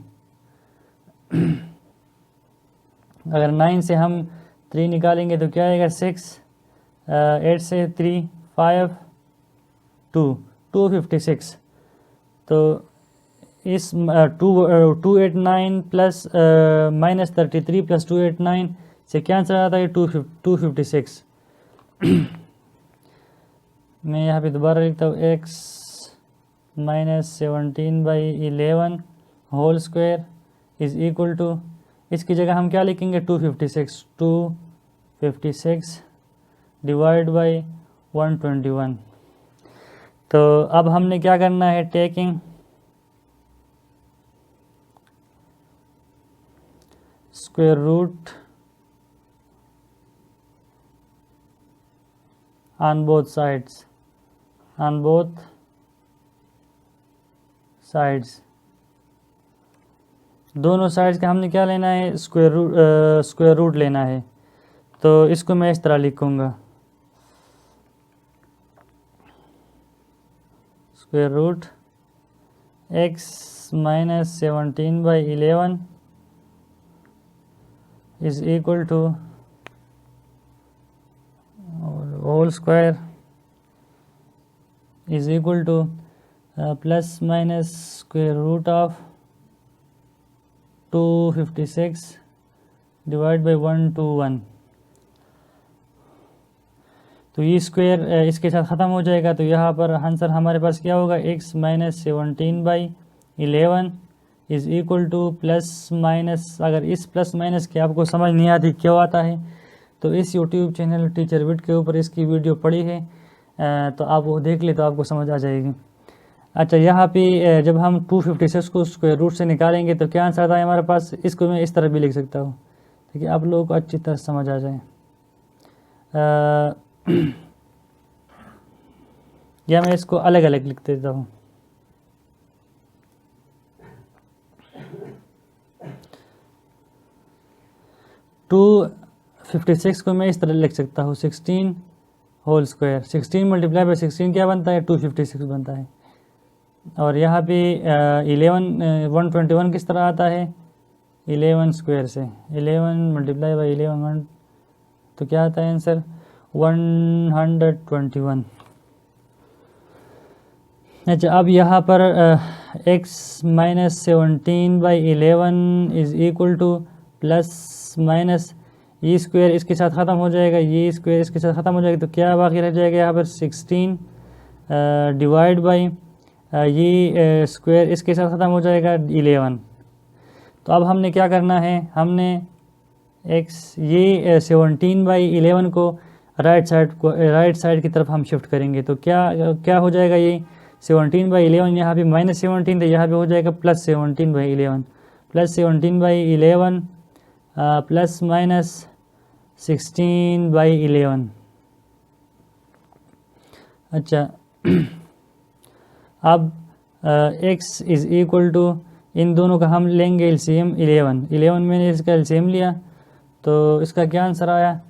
A: अगर 9 से हम 3 निकालेंगे तो क्या आएगा 6, 8 से 3 5 256। तो इस 289 प्लस माइनस 33 प्लस 289 से क्या आंसर आता है 256। मैं यहाँ पे दोबारा लिखता हूँ x minus 17/11 whole square is equal to, इसकी जगह हम क्या लिखेंगे 256 डिवाइड बाई 121। तो अब हमने क्या करना है, taking square root on both sides, दोनों साइड्स का हमने क्या लेना है, स्क्वायर रूट लेना है। तो इसको मैं इस तरह लिखूँगा, square root x minus 17/11 is equal to whole square is equal to plus minus square root of 256 divide by 121। तो ये स्क्वायर इसके साथ ख़त्म हो जाएगा, तो यहाँ पर आंसर हमारे पास क्या होगा, x minus 17/11 is equal to plus minus, अगर इस प्लस माइनस की आपको समझ नहीं आती क्यों आता है, तो इस यूट्यूब चैनल टीचर विट के ऊपर इसकी वीडियो पड़ी है, तो आप वो देख ले तो आपको समझ आ जाएगी। अच्छा, यहाँ पे जब हम 256 को स्क्वायर रूट से निकालेंगे तो क्या आंसर आता है हमारे पास, इसको मैं इस तरह भी लिख सकता हूँ, ठीक है, आप लोगों को अच्छी तरह समझ आ जाए। या मैं इसको अलग अलग लिख देता हूँ। टू 56 को मैं इस तरह लिख सकता हूँ 16 होल स्क्वायर, 16 मल्टीप्लाई बाई 16 क्या बनता है 256 बनता है। और यहाँ पे 121 किस तरह आता है 11 स्क्वायर से, 11 मल्टीप्लाई बाई 11 तो क्या आता है आंसर 121। अच्छा, अब यहाँ पर x minus 17/11 is equal to plus minus ये स्क्वायर इसके साथ ख़त्म हो जाएगा, ये स्क्वायर इसके साथ ख़त्म हो जाएगा, तो क्या बाकी रह जाएगा यहाँ पर 16 डिवाइड बाई ये स्क्वायर इसके साथ ख़त्म हो जाएगा 11। तो अब हमने क्या करना है, हमने x ये 17/11 को राइट साइड की तरफ हम शिफ्ट करेंगे, तो क्या हो जाएगा, ये 17/11 यहाँ पे माइनस 17 तो यहाँ पे हो जाएगा प्लस 17/11, प्लस 17/11 प्लस माइनस 16/11। अच्छा, अब x इज़ इक्वल टू, इन दोनों का हम लेंगे एलसीएम 11 मैंने इसका एलसीएम लिया, तो इसका क्या आंसर आया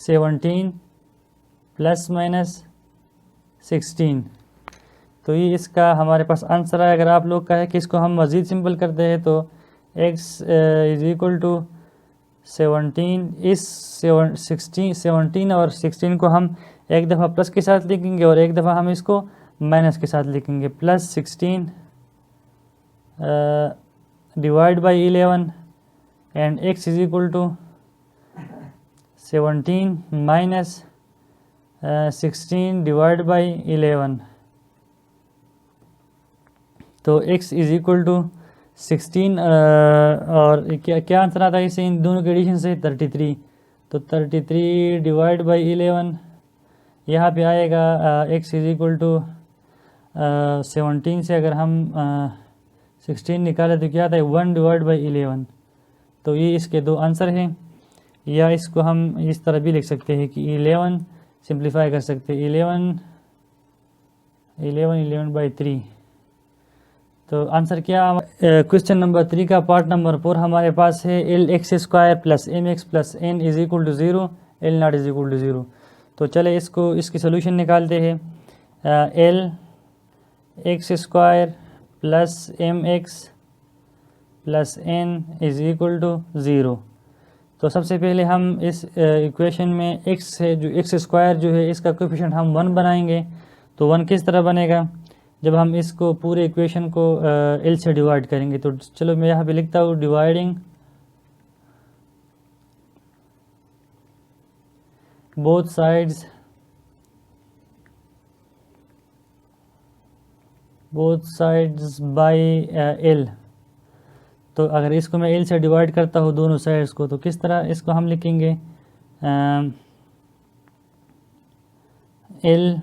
A: 17 प्लस माइनस 16। तो ये इसका हमारे पास आंसर है। अगर आप लोग का है कि इसको हम मज़ीद सिंपल करते हैं तो x इज़ इक्वल टू 17 और 16 को हम एक दफ़ा प्लस के साथ लिखेंगे और एक दफ़ा हम इसको माइनस के साथ लिखेंगे। Plus 16 divide by 11 and x is equal to 17 minus 16 divide by 11। तो x इज इक्वल टू 16 और क्या आंसर आता है इसे इन दोनों के एडिशन से 33। तो 33 डिवाइड बाई 11 यहाँ पे आएगा x इज इक्वल टू 17 से अगर हम 16 निकालें तो क्या आता है 1 डिवाइड बाई 11। तो ये इसके दो आंसर हैं। या इसको हम इस तरह भी लिख सकते हैं कि 11 सिंप्लीफाई कर सकते हैं 11 बाई 3। तो आंसर क्या क्वेश्चन नंबर 3 का पार्ट नंबर 4 हमारे पास है l x square plus m x plus n is equal to 0 l not is equal to 0। तो चले इसकी सोल्यूशन निकालते हैं। L x square plus m x plus n is equal to 0। तो सबसे पहले हम इस इक्वेशन में x है जो एक्स स्क्वायर जो है इसका कोएफिशिएंट हम 1 बनाएंगे। तो 1 किस तरह बनेगा जब हम इसको पूरे इक्वेशन को l से डिवाइड करेंगे। तो चलो मैं यहाँ पे लिखता हूँ dividing both sides by l। तो अगर इसको मैं l से डिवाइड करता हूँ दोनों साइड्स को तो किस तरह इसको हम लिखेंगे l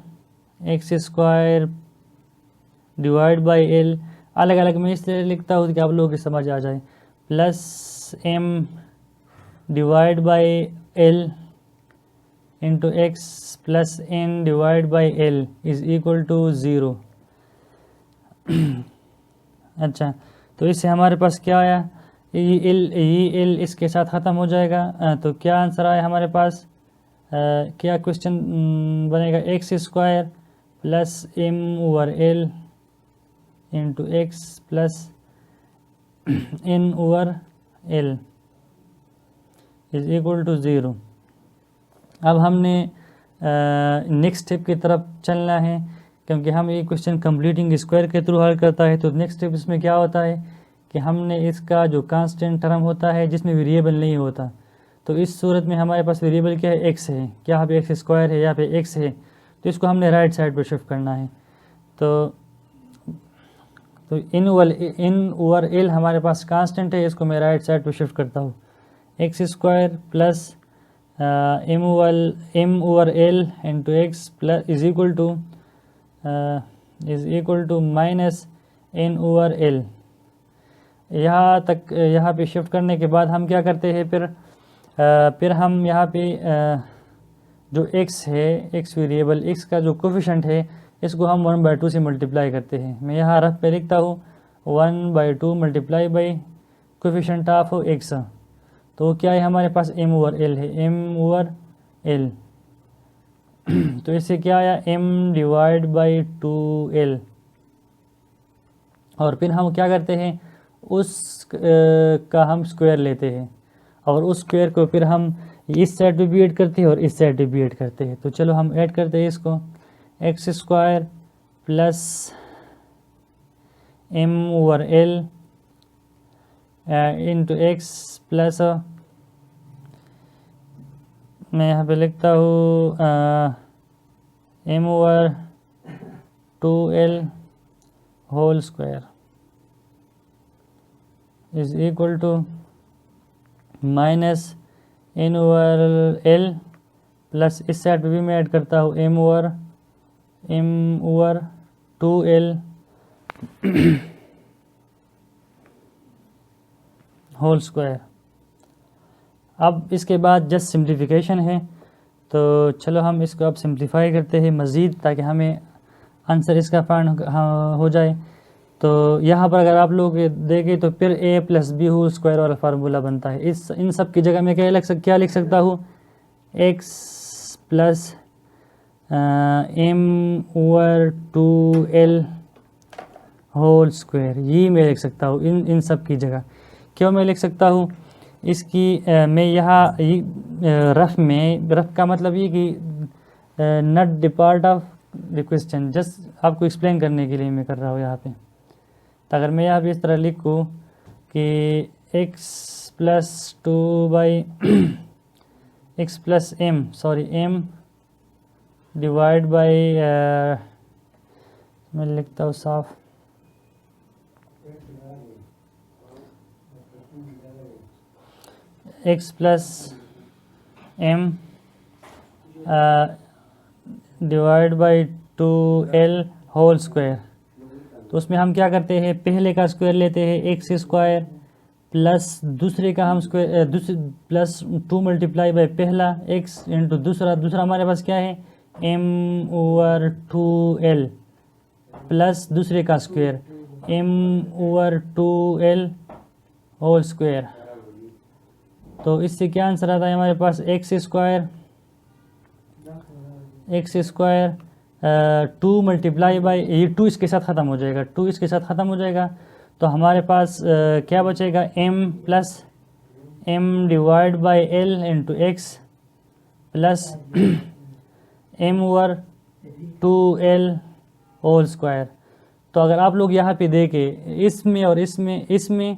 A: x square divide by l। अलग अलग मैं इसलिए लिखता हूँ कि आप लोगों की समझ आ जाए। Plus m divide by l into x plus n divide by l is equal to 0। अच्छा, तो इससे हमारे पास क्या आया ये l इसके साथ ख़त्म हो जाएगा। तो क्या आंसर आया हमारे पास क्या क्वेश्चन बनेगा x square plus m over l into x plus n over l is equal to 0। अब हमने नेक्स्ट स्टेप की तरफ चलना है क्योंकि हम ये क्वेश्चन कंप्लीटिंग स्क्वायर के थ्रू हल करता है। तो नेक्स्ट स्टेप इसमें क्या होता है कि हमने इसका जो कांस्टेंट टर्म होता है जिसमें वेरिएबल नहीं होता, तो इस सूरत में हमारे पास वेरिएबल क्या है x है, क्या यहाँ पे एक्स स्क्वायर है, यहाँ पे x है। तो इसको हमने राइट साइड पर शिफ्ट करना है। तो इन ओवर l हमारे पास कांस्टेंट है, इसको मैं राइट साइड पर शिफ्ट करता हूँ। X square plus m over l into x plus is equal to minus n over l। यहाँ पे शिफ्ट करने के बाद हम क्या करते हैं फिर हम यहाँ पे जो x है, x वेरिएबल x का जो कोफिशेंट है इसको हम 1/2 से मल्टीप्लाई करते हैं। मैं यहाँ रफ पे लिखता हूँ 1/2 multiply by coefficient of x। तो क्या है हमारे पास m ओवर l है, m ओवर l। तो इससे क्या आया m डिवाइड बाई 2l। और फिर हम क्या करते हैं उस का हम स्क्वायर लेते हैं और उस स्क्वायर को फिर हम इस साइड पे भी ऐड करते हैं और इस साइड पे भी ऐड करते हैं। तो चलो हम ऐड करते हैं इसको x square plus m over l into x plus मैं यहाँ पे लिखता हूँ m over 2l whole square is equal to minus n over l plus इस साइड पे भी मैं ऐड करता हूँ m over 2l whole square. अब इसके बाद जस्ट सिंप्लीफिकेशन है। तो चलो हम इसको अब सिंप्लीफाई करते हैं मज़ीद ताकि हमें आंसर इसका फाइंड हो जाए। तो यहाँ पर अगर आप लोग देखें तो फिर a plus b whole square वाला फार्मूला बनता है। इन सब की जगह मैं क्या लिख सकता हूँ x plus m over 2l whole square, ये मैं लिख सकता हूँ इन सब की जगह। क्यों मैं लिख सकता हूँ इसकी मैं यहाँ रफ़ का मतलब ये कि not the part of the question, just आपको एक्सप्लेन करने के लिए मैं कर रहा हूँ यहाँ पे। तो अगर मैं यहाँ पे इस तरह लिखूँ कि x plus 2 x plus m divide by, मैं लिखता हूँ साफ, x plus m divide by 2l whole square. तो उसमें हम क्या करते हैं, पहले का स्क्वायर लेते हैं एक्स स्क्वायर प्लस दूसरे का हम स्क्वायर प्लस 2 मल्टीप्लाई बाई पहला x इंटू दूसरा हमारे पास क्या है m/2l प्लस दूसरे का स्क्वायर m/2l होल स्क्वायर। तो इससे क्या आंसर आता है हमारे पास एक्स स्क्वायर 2 मल्टीप्लाई बाई, ये 2 इसके साथ ख़त्म हो जाएगा, 2 इसके साथ ख़त्म हो जाएगा। तो हमारे पास क्या बचेगा m plus m divide by l into x plus m/2l whole square. तो अगर आप लोग यहाँ पे देखें इसमें और इसमें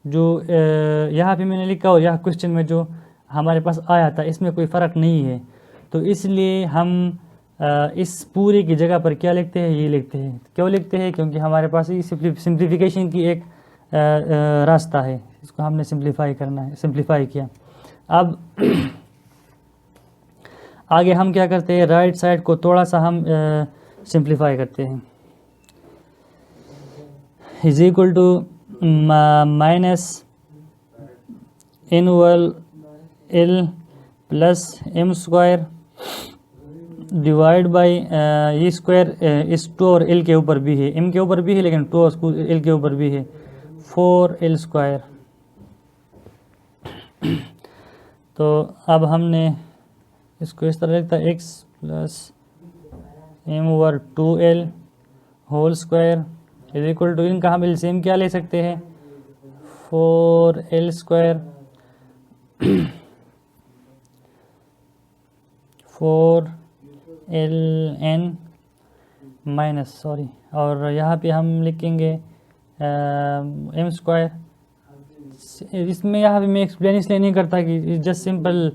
A: जो यहाँ पे मैंने लिखा और यहाँ क्वेश्चन में जो हमारे पास आया था इसमें कोई फ़र्क नहीं है। तो इसलिए हम इस पूरे की जगह पर क्या लिखते हैं, ये लिखते हैं। क्यों लिखते हैं, क्योंकि हमारे पास ये सिंप्लीफिकेशन की एक रास्ता है, इसको हमने सिंप्लीफाई करना है, सिंप्लीफाई किया। अब आगे हम क्या करते हैं, राइट साइड को थोड़ा सा हम सिंप्लीफाई करते हैं। Is equal to minus n/l plus m square divide by, ये स्क्वायर इस 2 और l के ऊपर भी है, m के ऊपर भी है लेकिन 2 और l के ऊपर भी है, 4l स्क्वायर। तो अब हमने इसको इस तरह लिखता है x plus m/2l whole square is equal to, इनका हम एलसीएम क्या ले सकते हैं 4l square 4ln minus sorry, और यहाँ पे हम लिखेंगे m स्क्वायर। इसमें यहाँ पे मैं एक्सप्लेन इसलिए नहीं करता कि जस्ट सिंपल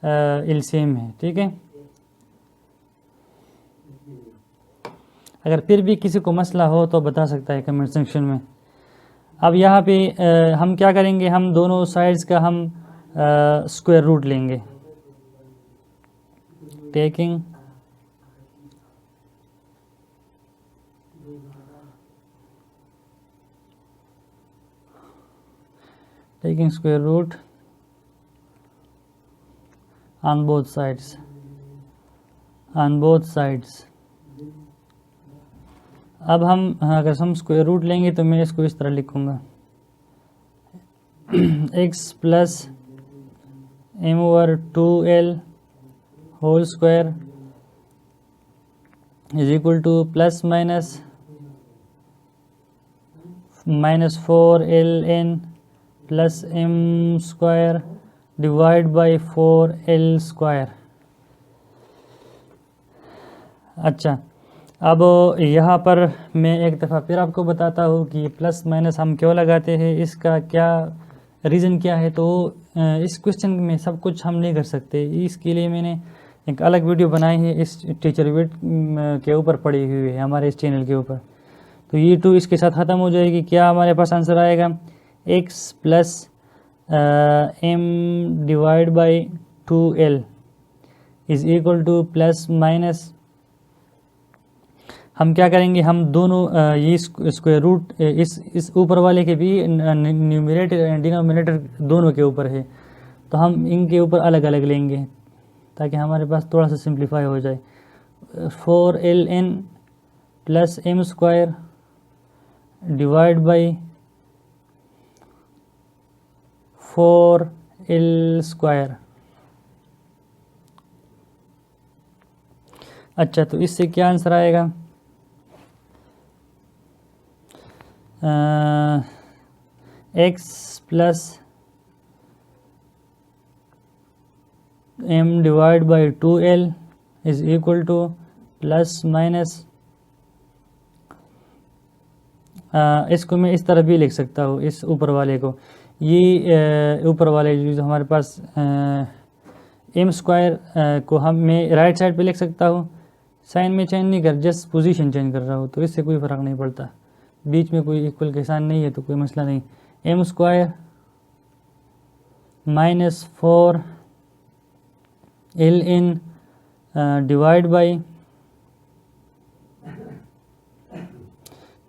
A: एलसीएम है, ठीक है। अगर फिर भी किसी को मसला हो तो बता सकता है कमेंट सेक्शन में। अब यहाँ पे हम क्या करेंगे, हम दोनों साइड्स का हम स्क्वायर रूट लेंगे, taking square root on both sides, अब हम अगर हम स्क्वायर रूट लेंगे तो मैं इसको इस तरह लिखूंगा x plus m/2l whole square is equal to plus minus 4ln plus m square divide by 4l square. अच्छा, अब यहाँ पर मैं एक दफ़ा फिर आपको बताता हूँ कि प्लस माइनस हम क्यों लगाते हैं, इसका क्या रीज़न क्या है। तो इस क्वेश्चन में सब कुछ हम नहीं कर सकते, इसके लिए मैंने एक अलग वीडियो बनाई है, इस टीचर वेट के ऊपर पड़ी हुई है हमारे इस चैनल के ऊपर। तो ये 2 इसके साथ ख़त्म हो जाएगी, क्या हमारे पास आंसर आएगा x plus m divide by 2l is equal to plus minus, हम क्या करेंगे, हम दोनों ये स्क्वायर रूट इस ऊपर वाले के भी न्यूमरेटर डिनोमिनेटर दोनों के ऊपर है, तो हम इनके ऊपर अलग अलग लेंगे ताकि हमारे पास थोड़ा सा सिंप्लीफाई हो जाए। 4ln plus m square divide by 4l square. अच्छा, तो इससे क्या आंसर आएगा, x plus m divide by 2l is equal to plus minus, इसको मैं इस तरह भी लिख सकता हूँ, इस ऊपर वाले को, ये ऊपर वाले जो हमारे पास एम स्क्वायर को मैं राइट साइड पे लिख सकता हूँ। साइन में चेंज नहीं कर, जस्ट पोजीशन चेंज कर रहा हूँ, तो इससे कोई फ़र्क नहीं पड़ता, बीच में कोई इक्वल के साइन नहीं है तो कोई मसला नहीं। M square minus 4 l n divide by,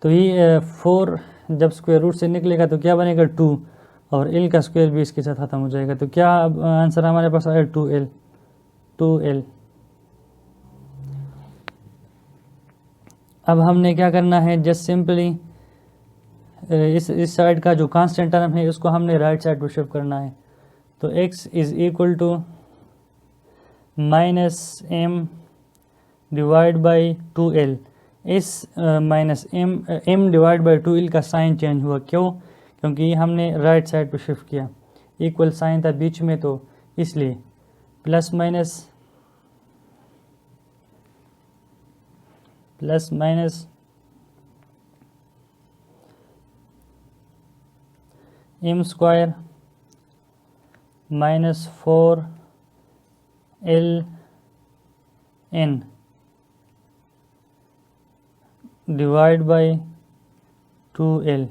A: तो ये 4 जब स्क्वायर रूट से निकलेगा तो क्या बनेगा 2, और एल का स्क्वायर भी इसके साथ ख़त्म हो जाएगा, तो क्या आंसर हमारे पास आया 2L। अब हमने क्या करना है, जस्ट सिंपली इस साइड का जो कांस्टेंट टर्म है उसको हमने राइट साइड पर शिफ्ट करना है, तो x is equal to minus m divide by 2L। इस minus m divide by 2L का साइन चेंज हुआ, क्यों? क्योंकि हमने राइट साइड पर शिफ्ट किया, इक्वल साइन था बीच में, तो इसलिए plus minus m square minus 4L N divide by 2L।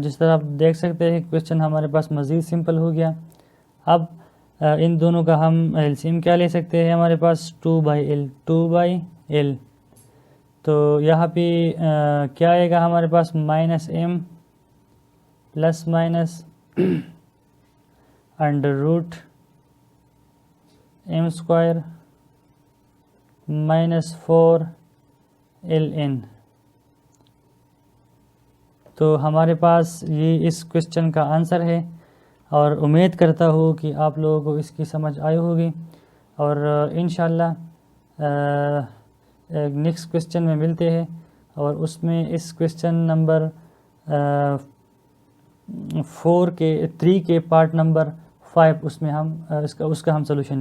A: जिस तरह आप देख सकते हैं क्वेश्चन हमारे पास मज़ीद सिंपल हो गया। अब इन दोनों का हम एलसीएम क्या ले सकते हैं, हमारे पास 2/L, तो यहाँ पे क्या आएगा हमारे पास, minus M plus minus under root M square minus 4LN। तो हमारे पास ये इस क्वेश्चन का आंसर है, और उम्मीद करता हूँ कि आप लोगों को इसकी समझ आई होगी, और इंशाल्लाह नेक्स्ट क्वेश्चन में मिलते हैं, और उसमें इस क्वेश्चन नंबर 3 के पार्ट नंबर 5 उसमें हम उसका हम सोल्यूशन